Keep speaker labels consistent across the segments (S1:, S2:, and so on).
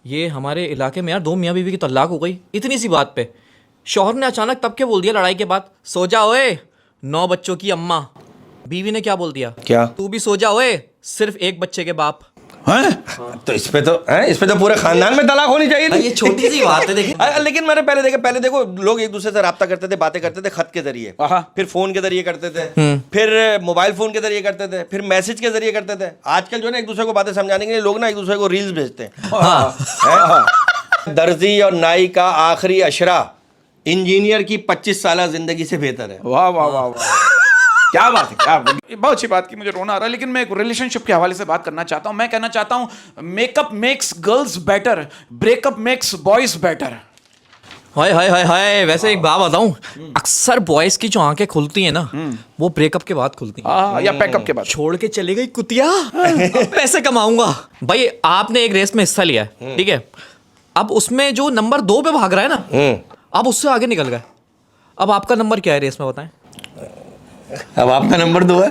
S1: ये हमारे इलाके में यार 2 मियाँ बीवी की तलाक हो गई इतनी सी बात पे। शौहर ने अचानक तब क्या बोल दिया लड़ाई के बाद, सो जा ओए 9 बच्चों की अम्मा। बीवी ने क्या बोल दिया,
S2: क्या?
S1: तू भी सो जा ओए सिर्फ 1 बच्चे के बाप।
S2: हैं? तो इस पे तो पूरे खानदान में तलाक होनी चाहिए थी।
S1: ये छोटी सी बात है देखिए।
S2: लेकिन मैंने पहले देखो लोग एक दूसरे से राब्ता करते थे, बातें करते थे खत के जरिए, फिर फोन के जरिए करते थे, फिर मोबाइल फोन के जरिए करते थे, फिर मैसेज के जरिए करते थे। आजकल जो है ना एक दूसरे को बातें समझाने के लिए लोग ना एक दूसरे को रील्स भेजते हैं। दर्जी और नाई का आखिरी अशरा इंजीनियर की 25 साल जिंदगी से बेहतर है।
S3: वाह वाह वाह वाह, क्या बात है, क्या बहुत अच्छी बात की। मुझे रोना आ रहा है, लेकिन मैं एक रिलेशनशिप के हवाले से बात करना चाहता हूं। मैं कहना चाहता हूं makeup makes girls better, breakup makes boys better.
S1: हाय हाय हाय हाय। वैसे एक बात बताऊं, अक्सर बॉयज की जो आंखें खुलती हैं ना वो ब्रेकअप के बाद खुलती हैं
S3: या पैकअप के बाद।
S1: छोड़ के चली गई कुतिया, अब पैसे कमाऊंगा। भाई आपने एक रेस में हिस्सा लिया है, ठीक है, अब उसमें जो नंबर 2 पे भाग रहा है ना, अब उससे आगे निकल गए। अब आपका नंबर क्या है रेस में बताएं?
S2: अब आपका नंबर 2 है।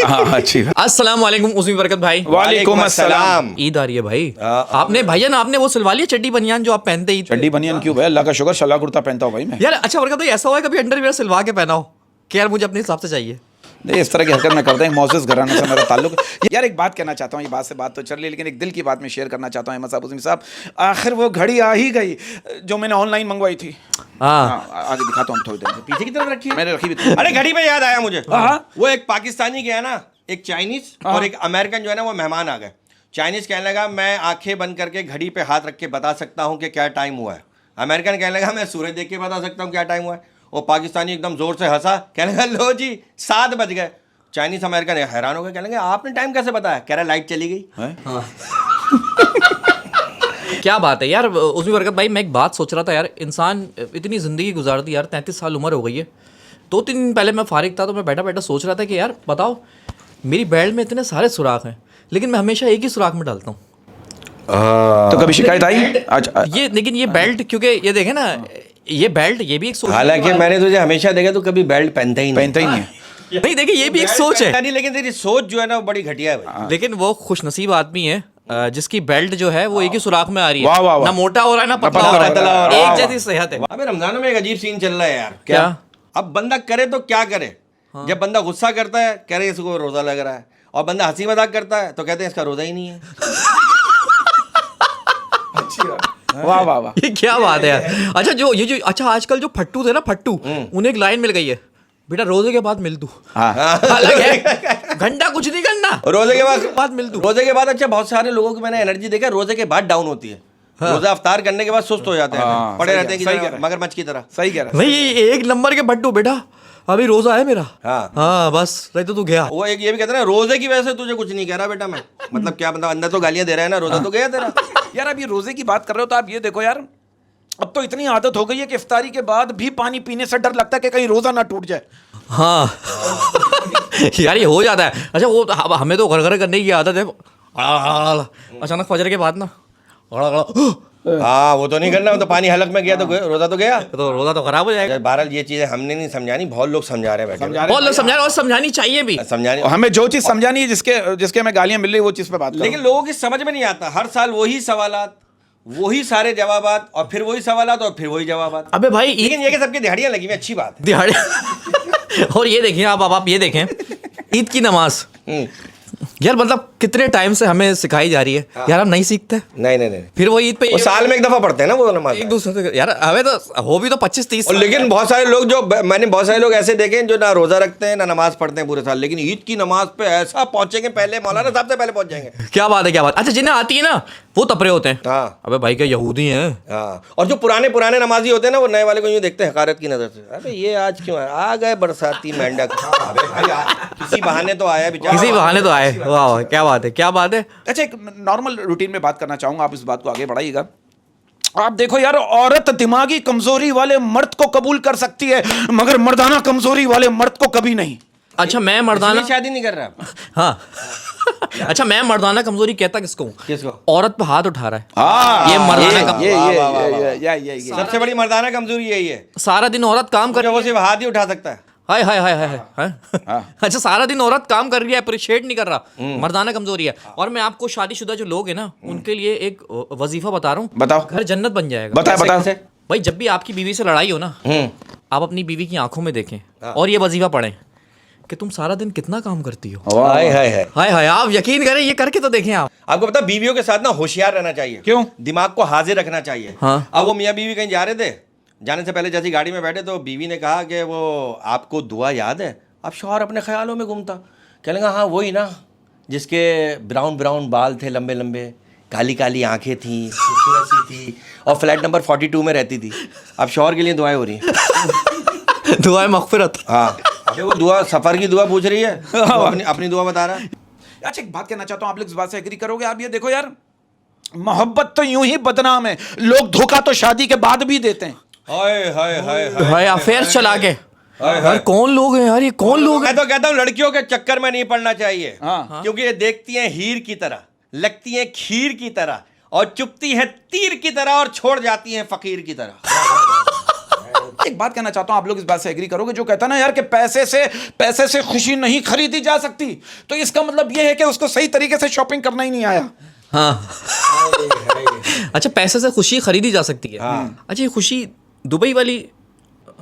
S3: हाँ अच्छी।
S1: अस्सलाम वालेकुम उस्मी बरकत भाई।
S3: वालेकुम अस्सलाम।
S1: ईद आ रही है भाई। आपने भाईजान आपने वो सिलवा लिया चड्डी बनियान जो आप पहनते ईद पे?
S3: चड्डी बनियान क्यों भाई, अल्लाह का शुक्र सलवार कुर्ता पहनता हूँ भाई मैं।
S1: यार अच्छा बरकत भाई, ऐसा हुआ है कभी अंडरवियर सिलवा के पहना हो कि यार मुझे अपने हिसाब से चाहिए?
S3: नहीं, इस तरह की हरकत मैं करता हूँ, मोसेस घराने से मेरा ताल्लुक। यार एक बात कहना चाहता हूँ, ये बात से बात तो चल रही, लेकिन एक दिल की बात मैं शेयर करना चाहता हूँ अहमद साहब, उस्मी साहब। आखिर वो घड़ी आ ही गई जो मैंने ऑनलाइन मंगवाई थी। आगे दिखाता हूँ थोड़ी देर में।
S2: पीछे की तरफ रखी है
S3: मैंने रखी भी थी।
S2: अरे घड़ी पे याद आया मुझे। वो एक पाकिस्तानी गया ना, एक चाइनीज और एक अमेरिकन जो है ना वो मेहमान आ गए। चाइनीज कहने लगा मैं आंखें बंद करके घड़ी पे हाथ रख के बता सकता हूँ कि क्या टाइम हुआ है। अमेरिकन कहने लगा मैं सूरज देख के बता सकता हूँ क्या टाइम हुआ है। वो पाकिस्तानी एकदम जोर से हंसा, कहने लगा लो जी 7 बज गए। चाइनीज अमेरिकन हैरान हो गए, कहने लगे आपने टाइम कैसे बताया? कह रहा लाइट चली गई।
S1: क्या बात है यार उस्मी बरकत भाई। मैं एक बात सोच रहा था यार, इंसान इतनी ज़िंदगी गुजार दी यार, 33 साल उम्र हो गई है। 2-3 दिन पहले मैं फारिग था तो मैं बैठा बैठा सोच रहा था कि यार बताओ मेरी बेल्ट में इतने सारे सुराख हैं लेकिन मैं हमेशा एक ही सुराख में डालता हूँ।
S3: तो कभी शिकायत आई? अच्छा
S1: ये लेकिन ये बेल्ट क्योंकि ये देखे ना, ये बेल्ट ये भी एक सोच।
S2: हालांकि मैंने तुझे हमेशा देखा तो कभी बेल्ट पहनता ही नहीं
S3: है।
S1: नहीं देखिए ये भी एक सोच है,
S2: नहीं लेकिन तेरी सोच जो है ना वो बड़ी घटिया है भाई।
S1: लेकिन वो खुशनसीब आदमी है जिसकी बेल्ट जो है वो एक ही सुराख में आ रही है।
S3: वाह वाह वाह।
S1: ना मोटा हो रहा है ना पतला हो रहा है, एक जैसी सेहत है।
S2: अबे रमजानों में एक अजीब सीन चल रहा है यार।
S1: क्या?
S2: अब बंदा करे तो क्या करे? जब बंदा गुस्सा करता है कह रहे इसको रोजा लग रहा है, और बंदा हंसी मजाक करता है तो कहते हैं इसका रोजा ही नहीं है।
S3: वाह वाह वाह,
S1: ये क्या बात है यार। अच्छा जो ये जो अच्छा आजकल जो फट्टू थे ना, फट्टू, उन्हें एक लाइन मिल गई है, बेटा रोजे के बाद मिल तू। अलग है, घंटा कुछ नहीं करना,
S2: रोजे के
S1: बाद मिल तू।
S2: रोजे के बाद अच्छा बहुत सारे लोगों की मैंने एनर्जी देखा रोजे के बाद डाउन होती है। रोजा अफ्तार करने के बाद सुस्त हो जाते हैं, पड़े रहते हैं मगरमच्छ की तरह।
S3: सही कह रहा है।
S1: नहीं एक नंबर के फट्टू, बेटा अभी रोजा है मेरा। हाँ बस नहीं तो तू गया।
S2: वो एक ये भी कहते हैं रोजे की वजह से तुझे कुछ नहीं कह रहा बेटा मैं, मतलब क्या मतलब अंदर तो गालियां दे रहा है ना, रोजा तो गया तेरा।
S3: यार अब ये रोजे की बात कर रहे हो तो आप ये देखो यार, अब तो इतनी आदत हो गई है कि इफ्तारी के बाद भी पानी पीने से डर लगता है कि कहीं रोजा ना टूट जाए।
S1: हाँ यार ये हो जाता है। अच्छा वो हमें तो घर घर करने की आदत है, अचानक फजर के बाद ना
S2: हाँ वो तो नहीं करना, वो तो पानी हलक में गया तो रोजा तो गया,
S1: तो रोजा तो खराब हो जाएगा।
S2: बहरहाल ये चीजें हमने नहीं समझानी, बहुत लोग समझा रहे हैं,
S1: बहुत लोग समझा रहे और समझानी चाहिए भी।
S2: समझानी
S3: हमें जो चीज समझानी है, जिसके हमें गालियां मिल रही है वो चीज पे बात करो।
S2: लेकिन लोगों की समझ में नहीं आता, हर साल वही सवालात, वही सारे जवाबात, और फिर वही सवालात और फिर वही जवाबात।
S1: अबे भाई
S2: लेकिन ये कि सबकी दिहाड़ियां लगी हुई, अच्छी बात है
S1: दिहाड़ी। और ये देखिए आप ये देखें ईद की नमाज यार, मतलब कितने टाइम से हमें सिखाई जा रही है यार, हम नहीं सीखते।
S2: नहीं
S1: फिर वो ईद पे
S2: साल में एक दफा पढ़ते हैं ना वो नमाज
S1: एक दूसरे से यार, हमें तो हो भी तो 25-30।
S2: लेकिन बहुत सारे लोग जो मैंने बहुत सारे लोग ऐसे देखे जो ना रोजा रखते हैं ना नमाज पढ़ते हैं पूरे साल, लेकिन ईद की नमाज पे ऐसा पहुंचेंगे, पहले मौलाना साहब से पहले पहुंच जाएंगे।
S1: क्या बात है, क्या बात। अच्छा जिन्हें आती है ना वो तपरे होते हैं।
S2: हाँ
S1: अबे भाई क्या यहूदी हैं।
S2: हाँ, और जो पुराने नमाजी होते हैं ना वो नए वाले को यूं देखते हैं हकारत की नजर से, अरे ये आज क्यों है, आ गए बरसाती मेंढक। किसी बहाने तो आया बेचारा,
S1: किसी बहाने तो आए। वाह क्या बात है, क्या बात है।
S3: अच्छा एक नॉर्मल रूटीन में बात करना चाहूंगा, आप इस बात को आगे बढ़ाइएगा। आप देखो यार, औरत दिमागी कमजोरी वाले मर्द को कबूल कर सकती है मगर मर्दाना कमजोरी वाले मर्द को कभी नहीं।
S1: अच्छा मैं मर्दाना
S2: शादी नहीं कर रहा।
S1: हाँ अच्छा मैं मर्दाना कमजोरी कहता किसको? औरत पे हाथ उठा रहा है।
S3: हाँ,
S1: ये मर्दाना
S3: ये
S2: सबसे बड़ी मर्दाना कमजोरी यही है।
S1: सारा दिन औरत काम कर,
S2: वो सिर्फ हाथ ही उठा सकता है।
S1: हाय हाय हाय हाय हाय। अच्छा, सारा दिन औरत काम कर रही है, अप्रिशिएट नहीं कर रहा, मर्दाना कमजोरी है। और मैं आपको शादीशुदा जो लोग हैं ना, उनके लिए एक वजीफा बता रहा हूँ,
S3: बताओ।
S1: घर जन्नत बन जाएगा।
S3: बताओ।
S1: भाई जब भी आपकी बीवी से लड़ाई हो ना, आप अपनी बीवी की आंखों में देखें और ये वजीफा पढ़ें कि तुम सारा दिन कितना काम करती हो।
S2: हाय हाय हाय।
S1: हाय हाय, आप यकीन करें, ये करके तो देखें आप।
S2: आपको पता बीवियों के साथ ना होशियार रहना चाहिए।
S3: क्यों?
S2: दिमाग को हाजिर रखना चाहिए।
S1: हाँ।
S2: अब वो मियाँ बीवी कहीं जा रहे थे, जाने से पहले जैसी गाड़ी में बैठे तो बीवी ने कहा कि वो आपको दुआ याद है। अब शौहर अपने ख्यालों में घूमता, कह लेंगे हाँ वही ना जिसके ब्राउन ब्राउन बाल थे लंबे लंबे, काली काली आंखें थी, खूबसूरत सी थी और फ्लैट नंबर 42 में रहती थी। अब शौहर के लिए दुआएं हो रही हैं।
S1: दुआएं मगफिरत।
S2: हाँ, अबे वो दुआ सफर की दुआ पूछ रही है, वो अपनी दुआ बता रहा है।
S3: अच्छा, एक बात कहना चाहता हूं, आप लोग इस बात से एग्री करोगे। आप ये देखो यार, मोहब्बत तो यूं ही बदनाम है, लोग धोखा तो शादी के बाद भी देते हैं।
S2: हाय हाय हाय
S1: भाई अफेयर चला के यार, कौन लोग हैं यार, ये कौन लोग हैं?
S2: मैं तो कहता हूँ लड़कियों के चक्कर में नहीं पड़ना चाहिए।
S3: हाँ।
S2: क्योंकि ये देखती हैं हीर की तरह, लगती हैं खीर की तरह और चुपती हैं तीर की तरह और छोड़ जाती हैं फकीर की तरह।
S3: एक बात कहना चाहता हूं, आप लोग इस बात से एग्री करोगे, जो कहता है ना यार कि पैसे से खुशी नहीं खरीदी जा सकती, तो इसका मतलब यह है कि उसको सही तरीके से शॉपिंग करना ही नहीं आया।
S1: हाँ। अच्छा, पैसे से खुशी खरीदी जा सकती है। अच्छा, ये खुशी दुबई वाली,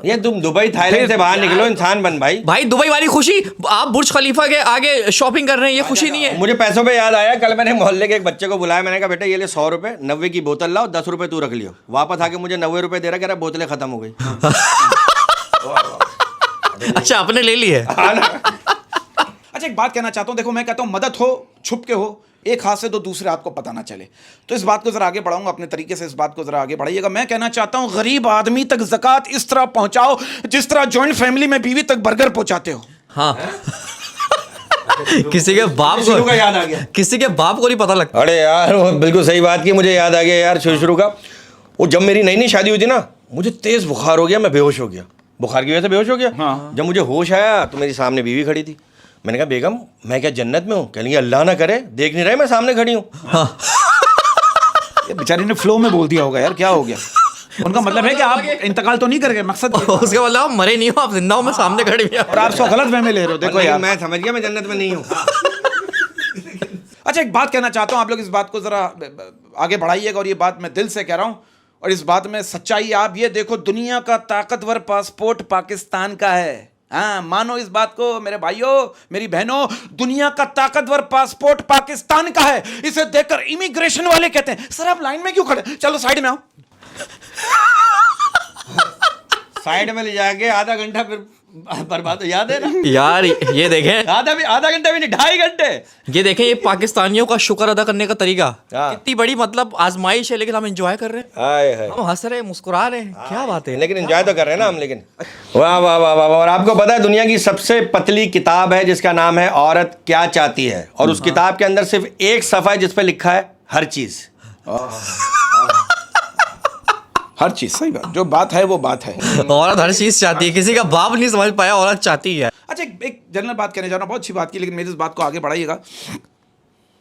S2: ये तुम दुबई थाईलैंड से बाहर निकलो, इंसान बन भाई।
S1: भाई दुबई वाली खुशी, आप बुर्ज खलीफा के आगे शॉपिंग कर रहे हैं, ये खुशी नहीं है।
S2: मुझे पैसों पे याद आया, कल मैंने मोहल्ले के एक बच्चे को बुलाया, मैंने कहा बेटा ये ले 100 रुपए, 90 की बोतल लाओ, 10 रुपए तू रख लियो। वापस आके मुझे 90 रुपए दे रहा, कह रहा बोतलें खत्म हो गई।
S1: अच्छा, आपने ले ली है।
S3: अच्छा, एक बात कहना चाहता हूं, देखो मैं कहता हूं मदद हो छुप के हो, एक हाथ से तो दूसरे हाथ को पता ना चले। तो इस बात को जरा आगे बढ़ाऊंगा अपने तरीके से, इस बात को जरा आगे बढ़ाइएगा। मैं कहना चाहता हूं गरीब आदमी तक ज़कात इस तरह पहुंचाओ जिस तरह जॉइंट फैमिली में बीवी तक बर्गर पहुंचाते हो।
S1: हाँ। किसी के बाप
S2: शुरू का याद आ गया,
S1: किसी के बाप को नहीं पता लगता।
S2: अरे यार वो बिल्कुल सही बात की, मुझे याद आ गया यार शुरू का। वो जब मेरी नई नई शादी हुई थी ना, मुझे तेज बुखार हो गया, मैं बेहोश हो गया, बुखार की वजह से बेहोश हो गया।
S3: हाँ।
S2: जब मुझे होश आया तो मेरी सामने बीवी खड़ी थी। मैंने कहा बेगम मैं क्या जन्नत में हूँ? कहेंगे अल्लाह ना करे, देख नहीं रहे मैं सामने खड़ी हूँ।
S1: हाँ।
S3: ये बेचारी ने फ्लो में बोल दिया होगा यार, क्या हो गया? उनका मतलब है कि आप इंतकाल तो नहीं कर गए, मकसद
S1: उसके मतलब आप मरे नहीं हो, आप जिंदा हो, मैं सामने खड़ी हुई हूं।
S3: और आप सो गलत वे में ले रहे हो। देखो यार,
S2: मैं समझ गया मैं जन्नत में नहीं हूँ।
S3: अच्छा, एक बात कहना चाहता हूँ, आप लोग इस बात को जरा आगे बढ़ाइएगा, और ये बात मैं दिल से कह रहा हूँ, और इस बात में सच्चाई। आप ये देखो, दुनिया का ताकतवर पासपोर्ट पाकिस्तान का है। हाँ, मानो इस बात को मेरे भाइयों, मेरी बहनों, दुनिया का ताकतवर पासपोर्ट पाकिस्तान का है। इसे देखकर इमिग्रेशन वाले कहते हैं सर आप लाइन में क्यों खड़े, चलो साइड में आओ।
S2: साइड में ले जाके आधा घंटा फिर बर्बाद, याद है ना
S1: यार? ये देखें,
S2: आधा घंटा भी नहीं, 2.5 घंटे।
S1: ये देखें, ये पाकिस्तानियों का शुक्र अदा करने का तरीका।
S2: हाँ।
S1: कितनी बड़ी मतलब आजमाइश है, लेकिन हम एंजॉय कर रहे हैं,
S2: हाय हाय।
S1: हम हंस रहे हैं, मुस्कुरा रहे हैं। क्या बात है।
S2: लेकिन एंजॉय तो कर रहे हैं ना हम। लेकिन वाह वाह वाह वाह। और आपको पता है दुनिया की सबसे पतली किताब है जिसका नाम है औरत क्या चाहती है, और उस किताब के अंदर सिर्फ एक सफ़ा है जिस पे लिखा है हर चीज।
S3: हर चीज, सही बात, जो बात है वो बात है।
S1: औरत हर चीज चाहती है, किसी का बाप नहीं समझ पाया, औरत चाहती है।
S3: अच्छा, एक जनरल बात कहने जा रहा हूं, बहुत अच्छी बात की, लेकिन मेरी इस बात को आगे बढ़ाइएगा।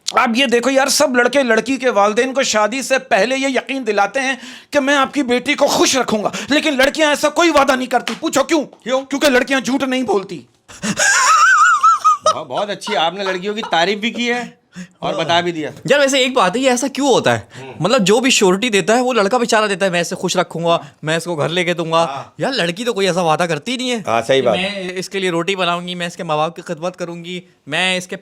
S3: आप ये देखो यार, सब लड़के लड़की के वालिदैन को शादी से पहले ये यकीन दिलाते हैं कि मैं आपकी बेटी को खुश रखूंगा, लेकिन लड़कियां ऐसा कोई वादा नहीं करती। पूछो क्यों? क्योंकि लड़कियां झूठ नहीं बोलती।
S2: बहुत अच्छी, आपने लड़कियों की तारीफ भी की है और बता भी दिया।
S1: यार वैसे एक बात है, ये ऐसा क्यों होता है? मतलब जो भी श्योरिटी देता है वो लड़का बेचारा देता है, मैं इसे खुश रखूंगा, मैं इसको घर लेके दूंगा। यार लड़की तो कोई ऐसा वादा करती नहीं है।
S2: हाँ सही बात।
S1: मैं इसके लिए रोटी बनाऊंगी, मैं इसके माँ बाप की खिदमत करूंगी, मैं इसके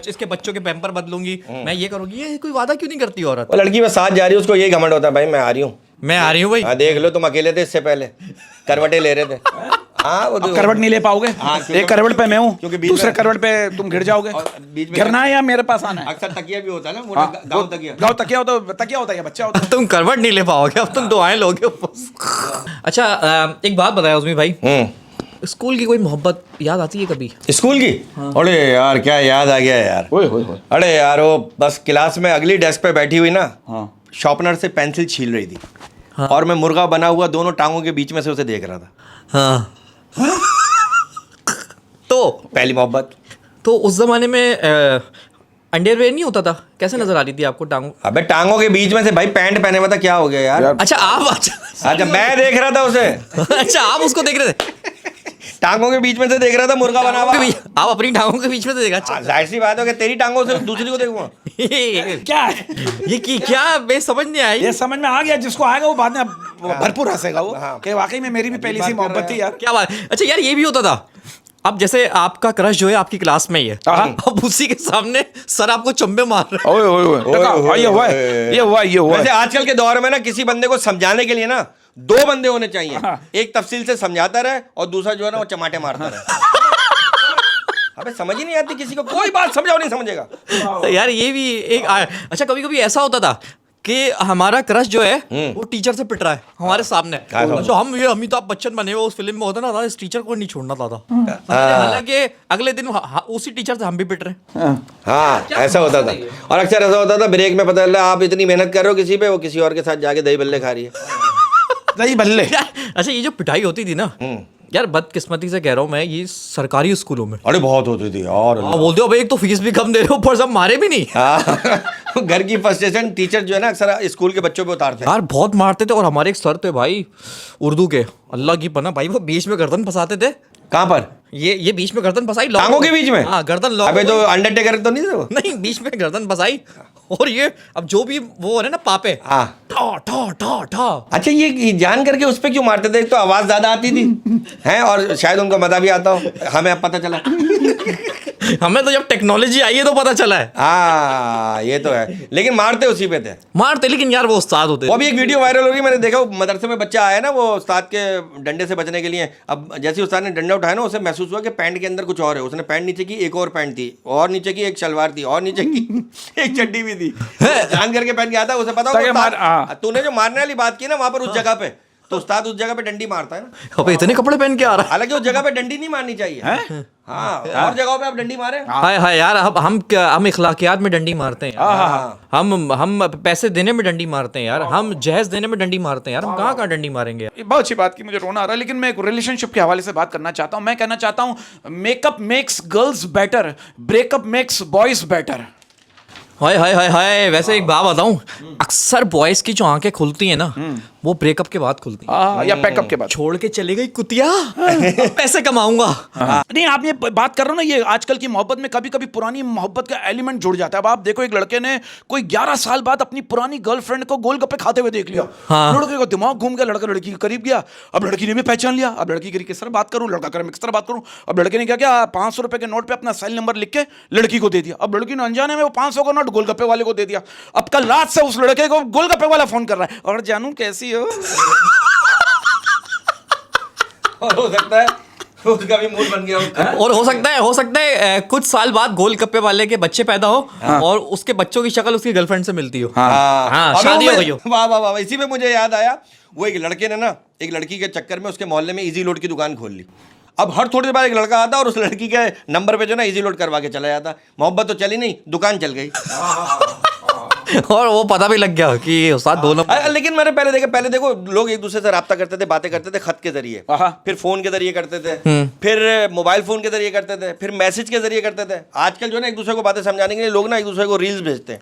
S1: इसके बच्चों के पैम्पर बदलूंगी, मैं ये करूंगी। ये कोई वादा क्यों नहीं करती औरत?
S2: वो लड़की में साथ जा रही है, उसको यही घमंड होता है भाई मैं आ रही हूँ,
S1: मैं आ रही हूँ भाई।
S2: हाँ देख लो, तुम अकेले थे इससे पहले, करवटें ले रहे थे। हाँ वो
S3: करवट नहीं ले पाओगे। एक करवट पे मैं हूँ,
S2: क्योंकि
S3: दूसरे करवट पे तुम गिर जाओगे।
S2: बीच में
S3: गिरना है या मेरे पास आना है?
S2: अक्सर तकिया भी होता है ना,
S3: हाँ,
S2: गाँव तकिया।
S3: गाँव तकिया होता है या बच्चा होता है?
S1: तुम करवट नहीं ले पाओगे, अब तुम दुआएं लोगे। अच्छा, एक बात बताया उस्मी भाई, स्कूल की कोई मोहब्बत याद आती है कभी?
S2: स्कूल की? अरे यार क्या याद आ गया यार। अरे यार वो बस क्लास में अगली डेस्क पे बैठी हुई ना, शॉर्पनर से पेंसिल छील रही थी। हाँ। और मैं मुर्गा बना हुआ दोनों टांगों के बीच में से उसे देख रहा था।
S1: हाँ। तो
S2: पहली मोहब्बत।
S1: तो उस जमाने में अंडरवेयर नहीं होता था, कैसे नजर आ रही थी आपको टांगों?
S2: अबे टांगों के बीच में से भाई पैंट पहने हुआ था, क्या हो गया यार?
S1: अच्छा आप
S2: अच्छा मैं देख रहा था उसे।
S1: अच्छा आप उसको देख रहे थे?
S2: टांगों के बीच में से देख रहा था मुर्गा बना हुआ।
S1: आप अपनी टांगों के बीच में से देखा?
S2: जाहिर सी बात है कि तेरी टांगों से दूसरी को देखूंगा।
S3: क्या है
S1: ये क्या मैं समझ नहीं आई।
S3: ये समझ में आ गया, जिसको आएगा वो बाद में भरपूर हंसेगा वो कि वाकई में मेरी भी पहली सी मोहब्बत थी यार।
S1: क्या बात। अच्छा यार ये भी होता था, अब जैसे आपका क्रश जो है आपकी क्लास में ही है, अब उसी के सामने सर आपको चंबे मार रहे हैं।
S3: ओए ये हुआ।
S2: वैसे आजकल के दौर में ना किसी बंदे को समझाने के लिए ना 2 बंदे होने चाहिए, एक तफसील से समझाता रहे और दूसरा जो है ना वो चमाटे मारता रहे। अबे समझ ही नहीं आती किसी को, कोई बात समझाओ नहीं समझेगा।
S1: यार ये भी एक अच्छा कभी कभी ऐसा होता था कि हमारा क्रश जो है वो टीचर से पिट रहा है हमारे सामने। जो हम ये अमिताभ बच्चन बने हुए उस फिल्म में होता ना था, इस टीचर को नहीं छोड़ना था। हालांकि अगले दिन उसी टीचर से हम भी पिट रहे हैं।
S2: हाँ ऐसा होता था। और अक्सर ऐसा होता था ब्रेक में, पता चला आप इतनी मेहनत कर रहे हो किसी पे, वो किसी और के साथ जाके दही बल्ले खा रही है।
S3: दही बल्ले।
S1: अच्छा ये जो पिटाई होती थी ना यार, बदकिस्मती से कह रहा हूँ मैं, ये सरकारी स्कूलों में
S2: अरे बहुत होती थी। और
S1: बोलते हो भाई एक तो फीस भी कम दे रहे हो, ऊपर सब मारे भी नहीं।
S2: घर की फ्रस्ट्रेशन टीचर जो है ना अक्सर स्कूल के बच्चों पे उतारते हैं।
S1: यार बहुत मारते थे। और हमारे एक सर थे भाई उर्दू के, अल्लाह की पनाह भाई, वो बीच में गर्दन फंसाते थे।
S2: कहाँ पर?
S1: ये बीच में गर्दन फंसाई,
S2: टांगों के बीच में?
S1: हाँ गर्दन लॉक।
S2: अबे तो अंडरटेकर तो नहीं थे वो?
S1: नहीं, बीच में गर्दन फंसाई। और ये अब जो भी वो है ना पापे,
S2: हाँ
S1: ठा ठा ठा ठा।
S2: अच्छा ये जान करके उस पे क्यों मारते थे? एक तो आवाज ज्यादा आती थी हैं, और शायद उनको मजा भी आता हो, हमें अब पता चला।
S1: हमें तो जब टेक्नोलॉजी आई है तो पता चला है।
S2: हाँ ये तो है, लेकिन मारते उसी पे थे।
S1: मारते, लेकिन यार वो उस्ताद होते।
S2: वो अभी एक वीडियो वायरल हो रही है, मैंने देखा, वो मदरसे में बच्चा आया ना, वो उस्ताद के डंडे से बचने के लिए। अब जैसे उस्ताद ने डंडा उठाया ना, उसे महसूस हुआ कि पैंट के अंदर कुछ और है। उसने पैंट नीचे की, एक और पैंट थी, और नीचे की एक शलवार थी, और नीचे की एक चड्डी भी थी। जान करके पहन के आता है, उसे पता होगा तूने जो मारने वाली बात की ना वहां पर उस जगह पे, तो उस्ताद उस जगह पे डंडी मारता है ना।
S1: अबे इतने कपड़े पहन के आ रहा है।
S2: हालांकि उस जगह पे डंडी नहीं मारनी चाहिए। हाँ और जगहों पे आप डंडी मारे।
S1: हाय हाय यार, अब हम इखलाकियात में डंडी मारते हैं यार। हम पैसे देने में डंडी मारते हैं यार, हम जहेज देने में डंडी मारते हैं यार। हम कहाँ डंडी मारेंगे यार।
S3: बहुत अच्छी बात की, मुझे रोना आ रहा है, लेकिन मैं एक रिलेशनशिप के हवाले से बात करना चाहता हूं। मैं कहना चाहता हूं makeup makes girls better, breakup makes boys better.
S1: हाय हाय हाय हाय। वैसे एक बात बताऊं, अक्सर बॉयज की जो आंखें खुलती है ना वो ब्रेकअप के बाद खुलती है,
S3: या पैकअप के बाद।
S1: छोड़ के चले गई कुतिया, पैसे कमाऊंगा।
S3: नहीं, आप ये बात कर रहे हो ना, ये आजकल की मोहब्बत में कभी कभी पुरानी मोहब्बत का एलिमेंट जुड़ जाता है। अब आप देखो, एक लड़के ने कोई 11 साल बाद अपनी पुरानी गर्लफ्रेंड को गोलगप्पे खाते हुए देख लिया। लड़के को दिमाग घूम गया, लड़का लड़की के करीब गया। अब लड़की ने भी पहचान लिया। अब लड़की की किस तरह बात करूं, लड़का करे मैं किस तरह बात करूं। अब लड़के ने क्या किया, 500 रुपए के नोट पे अपना सेल नंबर लिख के लड़की को दे दिया। अब लड़की ने अनजाने में वो 500 का नोट गोलगप्पे वाले को दे दिया। अब कल रात से उस लड़के को गोलगप्पे वाला फोन कर रहा है, और जानू कैसी हो।
S2: और हो सकता है उसका भी मूड बन गया हो।
S1: और हो सकता है कुछ साल बाद गोलगप्पे वाले के बच्चे पैदा हो और उसके बच्चों की शक्ल उसकी गर्लफ्रेंड से मिलती हो। शादी हो गई हो।
S2: वाह वाह वाह। इसी में मुझे याद आया, वो एक लड़के ने ना एक लड़की के चक्कर में उसके मोहल्ले में इजी लोड की दुकान खोल ली। अब हर थोड़ी देर बाद एक लड़का आता और उस लड़की के नंबर पे जो ना इजी लोड करवा के चला जाता। मोहब्बत तो चली नहीं, दुकान चल गई।
S1: और वो पता भी लग गया कि उस्ताद दो नंबर।
S2: लेकिन मैंने पहले देखो लोग एक दूसरे से राब्ता करते थे, बातें करते थे खत के जरिए, फिर फोन के जरिए करते थे, फिर मोबाइल फोन के जरिए करते थे, फिर मैसेज के जरिए करते थे। आजकल जो ना एक दूसरे को बातें समझाने के लिए लोग ना एक दूसरे को रील्स भेजते हैं।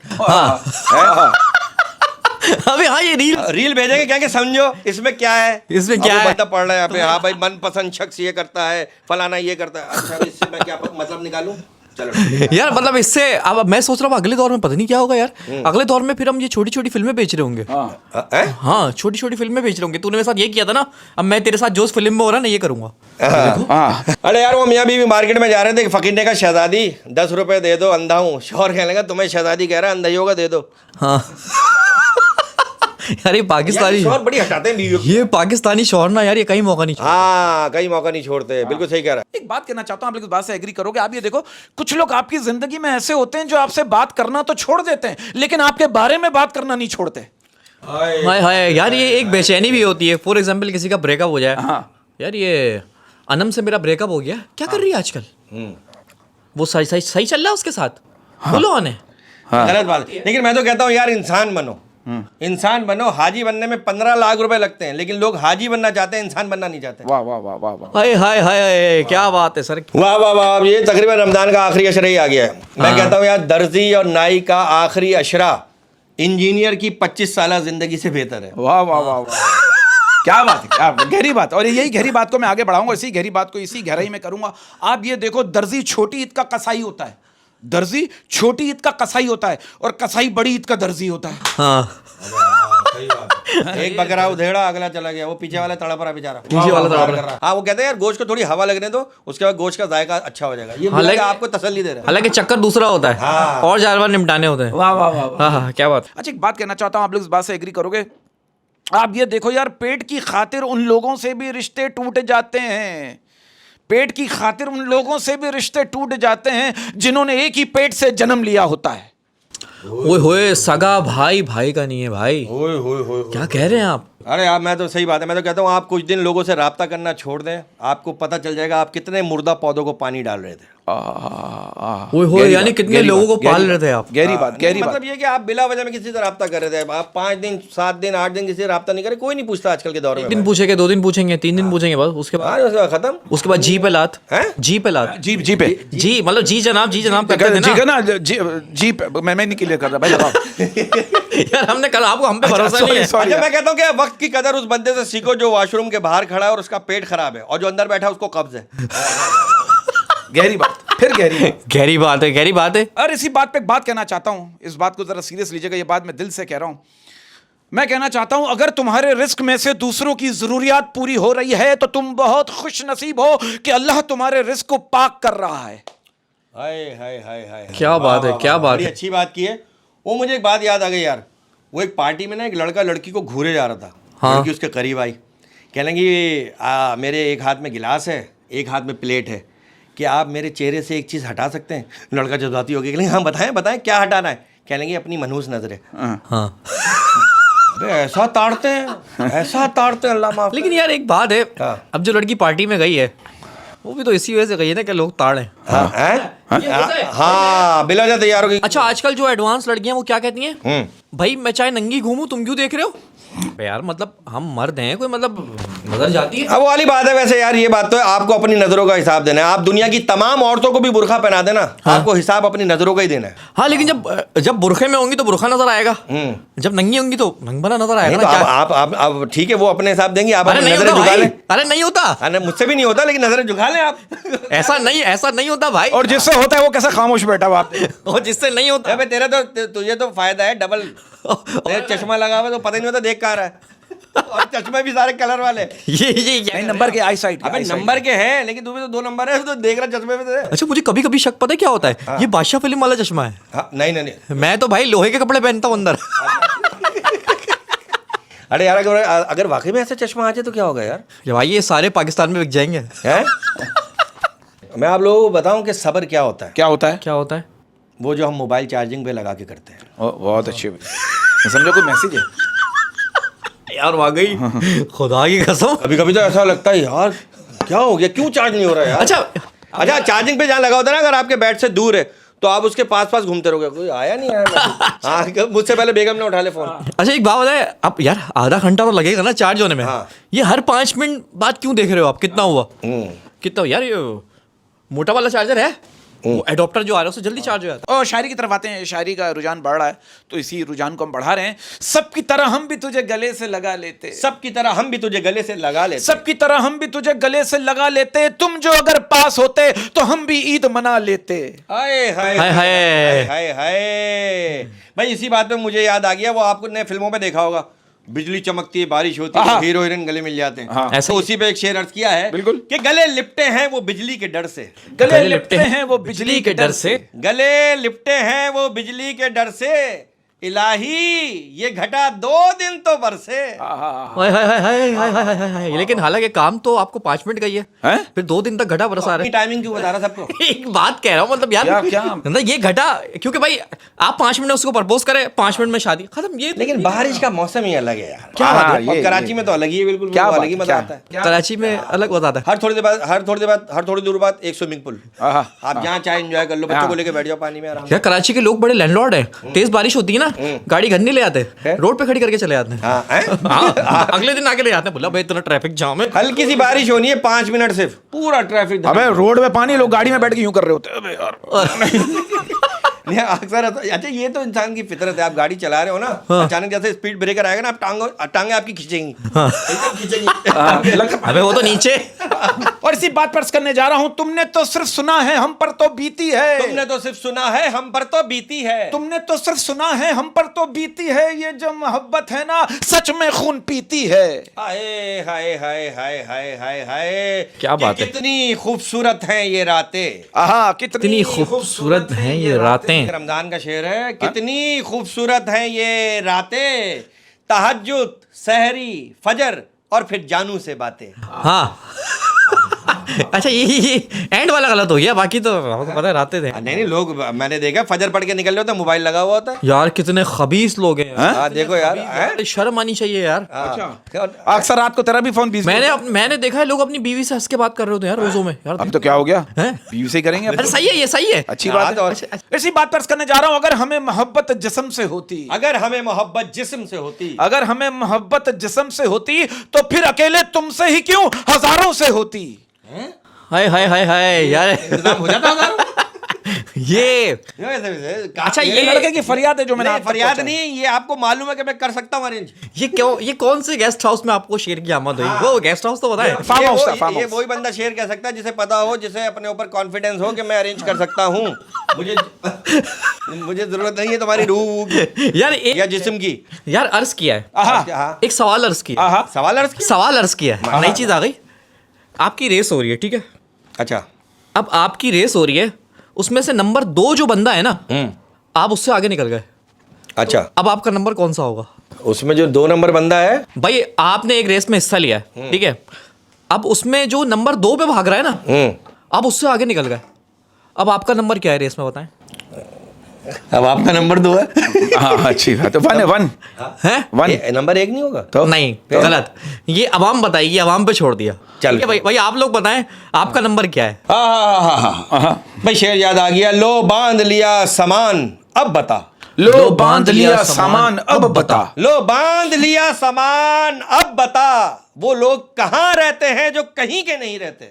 S1: अबे हाँ, ये
S2: रील भेजेंगे क्या कि समझो इसमें क्या है,
S1: इसमें क्या है,
S2: बंदा पढ़ रहा है यहाँ पे। हाँ भाई, मनपसंद शख्स ये करता है, फलाना ये करता है। अच्छा इससे मैं क्या मतलब निकालूं? चलो
S1: यार, मतलब इससे अब मैं सोच रहा हूँ अगले दौर में पता नहीं क्या होगा यार। अगले दौर में फिर हम ये छोटी छोटी फिल्में बेच रहे होंगे। हाँ छोटी छोटी फिल्में बेच रहे होंगे। तूने मेरे साथ ये किया था ना, अब मैं तेरे साथ जो उस फिल्म में हो रहा है ना ये करूंगा।
S2: अरे यार, वो मियाँ बीवी मार्केट में जा रहे थे, फकीर ने कहा शहजादी 10 रुपए दे दो, अंधा हूँ। शौहर कहने लगा तुम्हें शहजादी कह रहा है, अंधा ही होगा, दे दो।
S1: हाँ यार, ये पाकिस्तानी
S2: शौहर बड़ी हटाते हैं बीवियों।
S1: ये पाकिस्तानी शौहर ना यार, ये कहीं मौका नहीं।
S2: हाँ कहीं मौका नहीं छोड़ते। बिल्कुल सही कह रहा है।
S3: एक बात कहना चाहता हूं, आप लोग इस बात से एग्री करोगे। आप ये देखो, कुछ लोग आपकी जिंदगी में ऐसे होते हैं जो आपसे बात करना तो छोड़ देते हैं, लेकिन आपके बारे में बात करना नहीं छोड़ते।
S1: हाय हाय यार, ये एक बेचैनी भी होती है। फॉर एग्जाम्पल किसी का ब्रेकअप हो जाए। यार ये अनम से मेरा ब्रेकअप हो गया, क्या कर रही है आजकल? वो सही चल रहा है उसके साथ, बोलो आने।
S2: गलत बात। लेकिन मैं तो कहता हूँ यार, इंसान बनो, इंसान बनो। हाजी बनने में 15 लाख रुपए लगते हैं, लेकिन लोग हाजी बनना चाहते हैं, इंसान बनना नहीं चाहते।
S3: वाह वाह वाह वाह वाह।
S1: हाय हाय हाय, क्या बात है सर।
S2: वाह वाह वाह। ये तकरीबन रमजान का आखिरी अशरा ही आ गया है। मैं कहता हूँ यार, दर्जी और नाई का आखिरी अशरा इंजीनियर की 25 साल जिंदगी से बेहतर है।
S3: वाह वाह वाह वाह। क्या बात है, क्या गहरी बात। और यही गहरी बात को मैं आगे बढ़ाऊंगा, इसी गहरी बात को इसी गहराई में करूंगा। आप ये देखो, दर्जी छोटी ईद का कसाई होता है, दर्जी छोटी ईद का कसाई होता है, और कसाई बड़ी ईद का दर्जी होता है।
S1: हाँ
S2: एक बकरा उधेड़ा, अगला चला गया, वो पीछे वाला तड़प रहा बेचारा,
S1: पीछे वाला तड़प
S2: कर रहा। हाँ, वो कहते हैं यार गोश्त को थोड़ी हवा लगने दो, उसके बाद गोश्त का जायका अच्छा हो जाएगा। ये
S1: हालांकि
S2: आपको तसल्ली दे रहा है।
S1: हालांकि चक्कर दूसरा होता है।
S2: हाँ।
S1: और जानवर निपटाने होते हैं।
S3: वाह वाह वाह।
S1: हाँ हाँ, क्या बात।
S3: अच्छा, एक बात कहना चाहता हूं, आप लोग इस बात से एग्री करोगे। आप ये देखो यार, पेट की खातिर उन लोगों से भी रिश्ते टूट जाते हैं, पेट की खातिर उन लोगों से भी रिश्ते टूट जाते हैं जिन्होंने एक ही पेट से जन्म लिया होता है।
S1: ओए होए, सगा भाई भाई का नहीं है भाई।
S2: ओए होए होए।
S1: क्या कह रहे हैं आप?
S2: अरे यार, मैं तो सही बात है, मैं तो कहता हूँ आप कुछ दिन लोगों से राब्ता करना छोड़ दें, आपको पता चल जाएगा आप कितने मुर्दा पौधों को पानी डाल रहे थे।
S1: ओए होए, यानी कितने लोगों को पाल रहे थे आप?
S3: गहरी बात, गहरी बात।
S2: मतलब ये कि आप बिला वजह में किसी से राब्ता कर रहे थे, आप 5 दिन 7 दिन 8 दिन किसी से राब्ता नहीं करे, कोई नहीं पूछता आजकल के दौर में।
S1: 1 दिन पूछेंगे, 2 दिन पूछेंगे, 3 दिन पूछेंगे, बस उसके बाद
S2: उसके बाद खत्म।
S1: उसके बाद जी पे लात।
S2: हैं?
S1: जी पे लात।
S3: जी जी पे
S1: जी मतलब जी जनाब करते थे
S3: जी
S1: ना।
S3: का ना जी जी पे मैं नहीं क्लियर कर रहा भाई, लगाओ।
S1: यार हमने कल आपको हम पे भरोसा नहीं है।
S2: अच्छा, मैं कहता हूँ कि वक्त की कदर उस बंदे से सीखो जो वॉशरूम के बाहर खड़ा है और उसका पेट खराब है, और जो अंदर बैठा है उसको कब्ज है।
S3: गहरी बात, फिर गहरी बात।
S1: गहरी बात है, गहरी बात है।
S3: और इसी बात पे एक बात कहना चाहता हूं, इस बात को जरा सीरियस लीजिएगा, ये बात मैं दिल से कह रहा हूं। मैं कहना चाहता हूं, अगर तुम्हारे रिस्क में से दूसरों की जरूरियात पूरी हो रही है तो तुम बहुत खुश नसीब हो कि अल्लाह तुम्हारे रिस्क को पाक कर रहा है।
S2: हाय हाय हाय हाय,
S1: क्या बात है, क्या बात
S2: बड़ी
S1: है।
S2: अच्छी बात की है। वो मुझे एक बात याद आ गई यार, वो एक पार्टी में ना एक लड़का लड़की को घूरे जा रहा था।
S1: हाँ।
S2: लड़की उसके करीब आई, कहने लगी मेरे एक हाथ में गिलास है, एक हाथ में प्लेट है, कि आप मेरे चेहरे से एक चीज़ हटा सकते हैं? लड़का जज्बाती हो गया, कहलेंगे हाँ बताएं बताएं क्या हटाना है? कहलेंगे अपनी मनहूस नजरें।
S1: हाँ
S2: अबे ऐसा ताड़ते हैं, ऐसा ताड़ते हैं, अल्लाह माफ।
S1: लेकिन यार एक बात है,
S2: हाँ।
S1: अब जो लड़की पार्टी में गई है वो भी तो इसी वजह से गई है ना कि लोग ताड़ हैं।
S2: हाँ, बिला जा तैयार हो गई।
S1: अच्छा, आजकल जो एडवांस लड़कियां वो क्या कहती हैं?
S2: हम्म।
S1: भाई मैं चाहे नंगी घूमूं, तुम क्यों देख रहे हो? बे यार मतलब हम मर्द हैं, कोई मतलब नजर जाती है।
S2: अब वो वाली बात है। वैसे यार ये बात तो है, आपको अपनी नजरों का हिसाब देना है। आप दुनिया की तमाम औरतों को भी बुरखा पहना देना, आपको हिसाब अपनी नजरों का ही देना है।
S1: हाँ, लेकिन जब बुरखे में होंगी तो बुरखा नजर आएगा, जब नंगी होंगी तो नंगबना नजर आएगा
S2: नहीं,
S1: ना।
S2: तो
S1: क्या?
S2: आप ठीक है, वो अपने हिसाब देंगी, आप
S1: अरे
S2: अपनी
S1: नहीं
S2: नजरें
S1: होता
S2: झुका
S1: भाई,
S2: लें।
S1: अरे नहीं होता,
S2: अरे मुझसे भी नहीं होता, लेकिन नजरें झुका लें आप।
S1: ऐसा नहीं होता भाई।
S3: और जिससे होता है वो कैसा खामोश बैठा हुआ आप।
S1: और जिससे नहीं होता
S2: अबे तेरा तो तुझे तो फायदा है डबल। तेरा चश्मा लगा हुआ तो पता ही नहीं होता देख कहाँ रहा है, और चश्मे भी सारे कलर वाले।
S1: ये क्या
S3: नहीं, नंबर के आई साइड।
S2: अबे नंबर के हैं, लेकिन तुम्हें तो 2 नंबर है, तो देख रहा चश्मे में तो है।
S1: अच्छा, मुझे कभी कभी शक पता है क्या होता है, ये बादशाह फिल्म वाला चश्मा है।
S2: हाँ, नहीं,
S1: मैं तो भाई लोहे के कपड़े पहनता हूँ अंदर।
S2: अरे यार, अगर वाकई में ऐसा चश्मा आ जाए तो क्या होगा यार?
S1: ये भाई ये सारे पाकिस्तान में बिक जाएंगे।
S2: हैं? मैं आप लोगों को बताऊं कि सब्र क्या होता है।
S3: क्या होता है?
S1: क्या होता है?
S2: वो जो हम मोबाइल चार्जिंग पे लगा के करते हैं।
S3: बहुत अच्छी, समझो कोई मैसेज है
S1: यार वाकई खुदा की कसम।
S2: कभी कभी तो ऐसा लगता है यार क्या हो गया, क्यों चार्ज नहीं हो रहा है यार? अच्छा, चार्जिंग पे जहाँ लगा होता है ना, अगर आपके बेड से दूर है तो आप उसके पास घूमते रहोगे, कोई आया नहीं आया। हाँ, मुझसे पहले बेगम ने उठा ले फोन।
S1: अच्छा एक बात बताए, अब यार आधा घंटा तो लगेगा ना चार्ज होने में।
S2: हाँ।
S1: ये हर 5 मिनट बाद क्यों देख रहे हो आप? कितना हुआ? कितना यार, ये मोटा वाला चार्जर है, वो एडॉप्टर जो आ रहा है उससे जल्दी चार्ज हो जाता है।
S3: और शायरी की तरफ आते हैं। शायरी का रुझान बढ़ रहा है, तो इसी रुझान को हम बढ़ा रहे हैं। सबकी तरह हम भी तुझे गले से लगा लेते,
S2: सबकी तरह हम भी तुझे गले से लगा लेते,
S3: सबकी तरह हम भी तुझे गले से लगा लेते। तुम जो अगर पास होते तो हम भी ईद मना लेते।
S2: हाय हाय
S1: हाय हाय।
S2: हाय हाय। भाई इसी बात पे मुझे याद आ गया, वो आपने फिल्मों में देखा होगा, बिजली चमकती है, बारिश होती है, हीरो हीरोइन गले मिल जाते हैं।
S3: हाँ।
S1: ऐसे
S2: तो
S1: ही-
S2: उसी पे एक शेर अर्ज किया है,
S3: बिल्कुल,
S2: कि गले लिपटे हैं वो बिजली के डर से,
S3: गले लिपटे हैं वो बिजली के डर से।
S2: गले लिपटे हैं वो बिजली के डर से, इलाही ये घटा 2 दिन तो बरसे।
S1: हाय हाय हाय हाय हाय हाय हाय हाय। लेकिन हालांकि काम तो आपको 5 मिनट का ही है,
S3: हैं?
S1: फिर 2 दिन तक घटा बरसा रहे।
S2: टाइमिंग क्यों बता रहा सबको?
S1: एक बात कह रहा हूँ, मतलब यार
S3: क्या?
S1: मतलब ये घटा क्योंकि भाई आप 5 मिनट में उसको प्रपोज करें, 5 मिनट में शादी खत्म। ये
S2: लेकिन बारिश का मौसम ही अलग है यार।
S3: क्या बात है?
S2: और कराची में तो अलग ही है, बिल्कुल
S3: क्या
S2: अलग ही
S3: बात,
S2: मजा
S3: क्या?
S2: आता है।
S1: कराची में अलग बताता है।
S2: हर थोड़ी देर बाद एक स्विमिंग पूल, आप जहाँ चाहे एंजॉय कर लो, बच्चों को लेके बैठ जाओ पानी में आराम से।
S1: यार कराची के लोग बड़े लैंडलॉर्ड हैं। तेज बारिश होती है ना, गाड़ी घर नहीं ले आते, रोड पे खड़ी करके चले जाते हैं।
S2: हाँ, हैं?
S1: हाँ, अगले दिन आके ले जाते हैं। बोला भाई इतना ट्रैफिक जाम है।
S2: हल्की सी बारिश होनी है, 5 मिनट सिर्फ पूरा ट्रैफिक।
S3: अबे रोड में पानी, लोग गाड़ी में बैठ के यूं कर रहे होते हैं। अबे यार
S2: नहीं अक्सर अच्छा ये तो इंसान की फितरत है। आप गाड़ी चला रहे हो ना, अचानक जैसे स्पीड ब्रेकर आएगा ना, आप टांगे आपकी खींचेंगी, एकदम खींचेंगी।
S1: अबे वो तो नीचे।
S3: और इसी बात पर करने जा रहा हूं, तुमने तो सिर्फ सुना है, हम पर तो बीती है।
S2: तुमने तो सिर्फ सुना है, हम पर तो बीती है।
S3: तुमने तो सिर्फ सुना है, हम पर तो बीती है। ये जो मोहब्बत है ना, सच में खून पीती है।
S2: हाय हाय हाय हाय हाय हाय हाय,
S1: क्या बात है।
S2: कितनी खूबसूरत हैं ये रातें।
S3: आहा,
S1: कितनी खूबसूरत हैं ये रातें।
S2: रमजान का शेर है, कितनी खूबसूरत हैं ये रातें, तहज्जुद, सहरी, फजर और फिर जानू से बातें।
S1: हाँ अच्छा ये एंड वाला गलत हो गया, बाकी तो हमको पता है रातें थे।
S2: नहीं लोग मैंने देखा फजर पढ़ के निकल रहे होते हैं, मोबाइल लगा हुआ होता है।
S1: यार कितने खबीस लोग हैं।
S2: हाँ देखो यार, हैं?
S1: शर्म आनी चाहिए यार।
S3: अक्सर रात को तेरा भी फोन बिजी।
S1: मैंने देखा है लोग अपनी बीवी से हंस के बात कर रहे होते हैं यार रोजों में यार।
S3: अब तो क्या हो गया,
S1: हैं?
S3: बीवी से ही करेंगे अब
S1: अरे
S3: तो।
S1: सही है, ये सही है।
S3: अच्छी बात है। इसी बात पर करने जा रहा हूं, अगर हमें मोहब्बत जिस्म से होती,
S2: अगर हमें मोहब्बत जिस्म से होती,
S3: अगर हमें मोहब्बत जिस्म से होती, तो फिर अकेले तुमसे ही क्यों हजारों से होती।
S1: हाय हाय हाय हाय यार।
S2: इंतजाम हो जाता होगा।
S1: ये
S2: अच्छा
S3: ये लड़के की फरियाद है जो मैंने आप तक
S2: फरियाद
S3: पहुंचाई।
S2: नहीं, ये आपको मालूम है कि मैं कर सकता हूँ अरेंज।
S1: ये कौन से गेस्ट हाउस में आपको शेर की आमद हुई? वो गेस्ट हाउस तो बताए।
S3: फार्म हाउस था, फार्म
S2: ये
S3: हाउस।
S2: वही बंदा शेर कह सकता है जिसे पता हो, जिसे अपने ऊपर कॉन्फिडेंस हो कि मैं अरेंज कर सकता हूँ। मुझे जरूरत नहीं है तुम्हारी रूह
S1: यार
S2: या जिस्म की।
S1: यार अर्ज किया है,
S2: हाँ,
S1: एक सवाल अर्ज किया है।
S2: सवाल अर्ज किया।
S1: सवाल अर्ज किया है, नई चीज आ गई। आपकी रेस हो रही है, ठीक है?
S2: अच्छा,
S1: अब आपकी रेस हो रही है, उसमें से नंबर 2 जो बंदा है ना, आप उससे आगे निकल गए।
S2: अच्छा,
S1: अब आपका नंबर कौन सा होगा?
S2: उसमें जो 2 नंबर बंदा है,
S1: भाई आपने एक रेस में हिस्सा लिया है, ठीक है? अब उसमें जो नंबर 2 पे भाग रहा है ना, आप उससे आगे निकल गए। अब आपका नंबर क्या है रेस में, बताएं?
S2: अब आपका नंबर 2 है।
S3: हाँ अच्छी बात है। 1
S1: है?
S3: 1
S2: नंबर 1 नहीं होगा
S3: तो
S1: नहीं, गलत। ये अवाम बताएगी, अवाम पे छोड़ दिया।
S2: चल।
S1: ठीक है भाई, भाई आप लोग बताएं आपका नंबर क्या है?
S2: हाँ भाई, शेर याद आ गया। लो बांध लिया सामान अब बता,
S3: लो बांध लिया सामान अब बता।
S2: लो बांध लिया सामान अब बता, वो लोग कहाँ रहते हैं जो कहीं के नहीं रहते।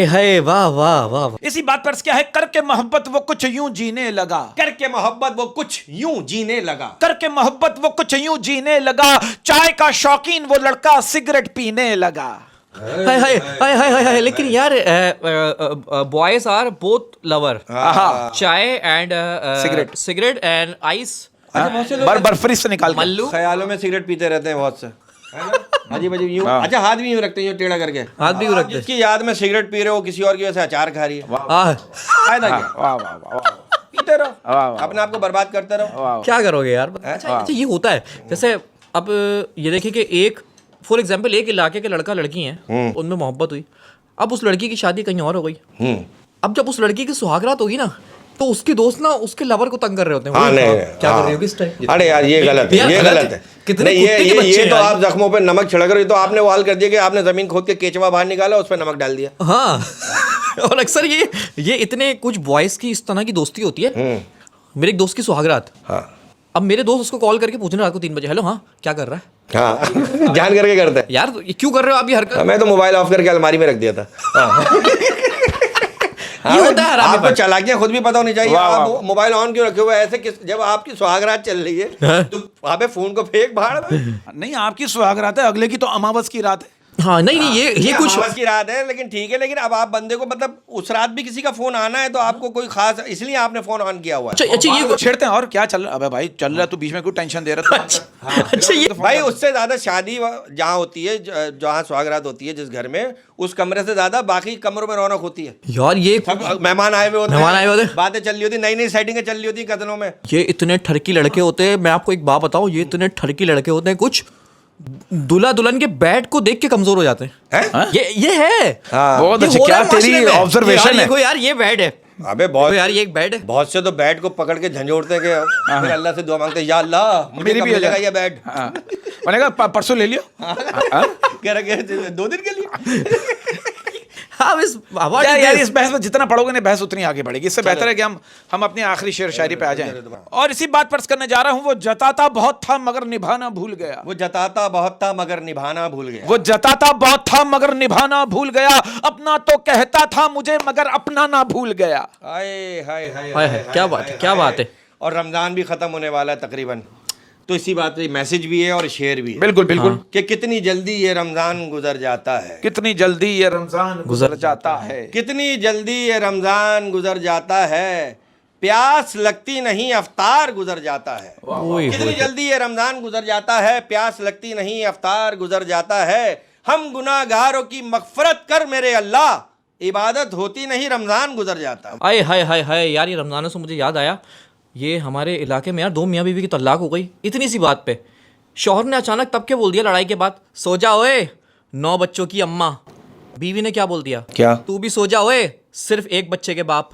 S1: है वाह वाह वाह।
S3: इसी बात पर क्या है, करके मोहब्बत वो कुछ यूं जीने लगा।
S2: करके मोहब्बत वो कुछ यूं जीने लगा।
S3: करके मोहब्बत वो कुछ यूं जीने लगा। चाय का शौकीन वो लड़का सिगरेट पीने लगा।
S1: हाय हाय हाय हाय हाय। लेकिन यार बॉयज आर बोथ लवर, चाय एंड सिगरेट एंड आइस।
S3: बर्फरी से निकाल के।
S1: मल्लू
S2: ख्यालों में सिगरेट पीते रहते हैं बहुत से, है ना? अजीब अजीब यूं। अच्छा, हाथ भी यूं रखते हैं, यूं टेढ़ा करके
S1: हाथ भी रखते हैं।
S2: जिसकी याद में सिगरेट पी रहे हो, किसी और की वजह से अचार खा रही है,
S1: आह,
S2: फायदा क्या?
S3: वाह वाह वाह।
S2: पीते रहो,
S3: वाह, वाह।
S2: अपने आप को बर्बाद करते रहो।
S1: क्या करोगे यार? अच्छा ये होता है। जैसे अब ये देखिए कि एक फॉर एग्जाम्पल एक इलाके के लड़का लड़की हैं, उनमें मोहब्बत हुई। अब उस लड़की की शादी कहीं और हो गई। अब जब उस लड़की की सुहागरात होगी ना, तो उसके दोस्त ना उसके लवर को तंग कर रहे होते हैं।
S2: हाँ, नहीं,
S1: क्या
S2: हाँ।
S1: कर रही होगी इस टाइम?
S2: अरे यार ये गलत है,
S1: यार,
S2: ये
S1: गलत
S2: गलत
S1: है।
S2: है।
S1: कितने
S2: नहीं,
S1: कुत्ते के बच्चे
S2: ये तो
S1: हैं
S2: आप जख्मों पे नमक छिड़क रहे हो। तो आपने वो हाल कर दिया कि आपने जमीन खोद के केचवा बाहर निकाला, उस पर नमक डाल दिया।
S1: हाँ और अक्सर ये इतने कुछ बॉयज की इस तरह की दोस्ती होती है। मेरे एक दोस्त की सुहागरात,
S2: हाँ
S1: अब मेरे दोस्त उसको कॉल करके पूछने रात को 3 बजे, हेलो हाँ क्या कर रहा है
S2: हाँ जान करके करते हैं।
S1: यार? ये क्यों कर रहे हो आप ये हरकत?
S2: मैं तो मोबाइल ऑफ करके अलमारी में रख दिया था। हाँ,
S1: ये होता है हरामी
S2: आपको
S1: बात।
S2: चालाकियां खुद भी पता होनी चाहिए।
S3: वाह,
S2: आप
S3: वाह।
S2: मोबाइल ऑन क्यों रखे हुए हैं? ऐसे जब आपकी सुहागरात चल रही है तो वहां पे फोन को फेंक भाड़ में।
S3: नहीं, आपकी सुहागरात है, अगले की तो अमावस की रात है।
S1: हाँ नहीं नहीं ये कुछ
S2: अमावस की रात है, लेकिन ठीक है। लेकिन अब आप बंदे को मतलब उस रात भी किसी का फोन आना है तो आपको कोई खास, इसलिए आपने फोन ऑन किया हुआ है।
S1: अच्छा ये
S3: छेड़ते हैं और क्या चल रहा है? अबे भाई चल रहा है, तू बीच में क्यों टेंशन दे रहा है?
S1: अच्छा ये
S2: भाई उससे ज्यादा शादी जहाँ होती है, जहाँ सुहागरात होती है जिस घर में, उस कमरे से ज्यादा बाकी कमरों में रौनक होती है।
S1: यार ये
S2: सब मेहमान आए हुए होते हैं,
S1: मेहमान आए हुए होते हैं।
S2: बातें चल रही होती, नई नई सेटिंगें चल रही होती कदनों में।
S1: ये इतने ठरकी लड़के होते हैं, मैं आपको एक बात बताऊं, ये इतने ठरकी लड़के होते हैं, कुछ दूल्हा दुल्हन के बेड को देख के कमजोर हो जाते हैं।
S2: हैं?
S1: ये है।
S3: बहुत
S1: ये
S3: अच्छे,
S1: हो
S3: क्या
S1: रहा है माशरे
S3: तेरी
S1: में।
S3: ऑब्जर्वेशन
S1: यार
S3: है।
S1: देखो यार ये बेड है।
S2: अबे
S1: तो यार ये एक बेड है।
S2: बहुत से तो बेड को पकड़ के झंझोड़ते हैं कि फिर अल्लाह से दुआ मांगते हैं, या अल्लाह मुझे
S3: मेरी
S2: कब
S3: भी
S2: मिलेगा
S3: है।
S2: ये बेड।
S3: हाँ। मैंने कहा परसों ले लियो।
S2: कह रहे 2 दिन के लिए।
S1: How is what
S3: यार
S1: is
S3: यार
S1: this?
S3: इस बहस में जितना पढ़ोगे ना बहस उतनी आगे बढ़ेगी। इससे बेहतर है कि हम अपनी आखिरी शेर शायरी पे आ जाएं। और इसी बात पर करने जा रहा हूं, वो जताता बहुत था मगर निभाना भूल गया।
S2: वो जताता बहुत था मगर निभाना भूल गया।
S3: वो जताता बहुत था मगर निभाना भूल गया, अपना तो कहता था मुझे मगर अपना ना भूल गया।
S2: हाय हाय हाय
S1: हाय हाय, क्या बात है, क्या बात है।
S2: और रमजान भी खत्म होने वाला है तकरीबन, तो इसी बात पे मैसेज भी है और शेर भी है।
S3: बिल्कुल बिल्कुल।
S2: कि कितनी जल्दी ये रमजान गुजर जाता है,
S3: कितनी जल्दी ये रमजान गुजर जाता है,
S2: कितनी जल्दी ये रमजान गुजर जाता है, प्यास लगती नहीं अफ्तार गुजर जाता है।
S1: ओए
S2: कितनी जल्दी ये रमजान गुजर जाता है, प्यास लगती नहीं अफ्तार गुजर जाता है। हम गुनाहगारों की मगफरत कर मेरे अल्लाह, इबादत होती नहीं रमजान गुजर जाता।
S1: आए हाय हाय हाय यार, ये रमजानों से मुझे याद आया, ये हमारे इलाके में यार 2 मियाँ बीवी की तलाक हो गई इतनी सी बात पे। शौहर ने अचानक तब के बोल दिया लड़ाई के बाद, सो जा ओए 9 बच्चों की अम्मा। बीवी ने क्या बोल दिया,
S2: क्या?
S1: तू भी सो जा ओए सिर्फ 1 बच्चे के बाप।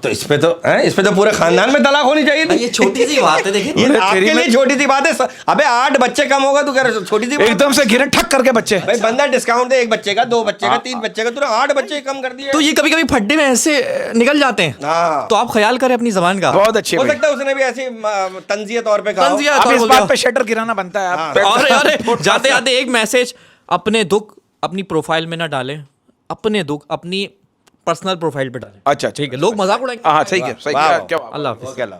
S2: तो इस पे तो पूरे खानदान में तलाक होनी चाहिए थी।
S1: ये छोटी सी बात है, देखिए
S2: ये आपके लिए छोटी सी बात है। अबे 8 बच्चे कम होगा तू कह रहा है छोटी सी बात?
S3: एकदम से गिरे ठक करके बच्चे।
S2: भाई बंदा डिस्काउंट दे, 1 बच्चे का, 2 बच्चे का, 3 बच्चे का, तूने 8 बच्चे कम कर दिए।
S1: तो ये कभी कभी फड्डे में ऐसे निकल जाते हैं।
S2: हाँ।
S1: तो आप ख्याल करें अपनी जबान का।
S3: बहुत अच्छे
S2: हो
S3: भाई।
S2: सकता है उसने भी ऐसे तंजिया तौर पे कहा हो।
S1: तंजिया
S3: अब
S1: तौर
S3: इस
S1: बोल
S3: बात
S1: दिया।
S3: पे शटर गिराना बनता है। आप
S1: और जाते जाते एक मैसेज, अपने दुख अपनी प्रोफाइल में ना डालें, अपने दुख अपनी पर्सनल प्रोफाइल पे डालें।
S3: अच्छा
S1: ठीक है, लोग मजाक उड़ाएंगे।
S3: हाँ सही है, सही
S2: वाह,
S3: है।
S2: वाह।
S3: क्या बात है।
S1: अल्लाह हाफिज़।
S2: ओके, अल्लाह।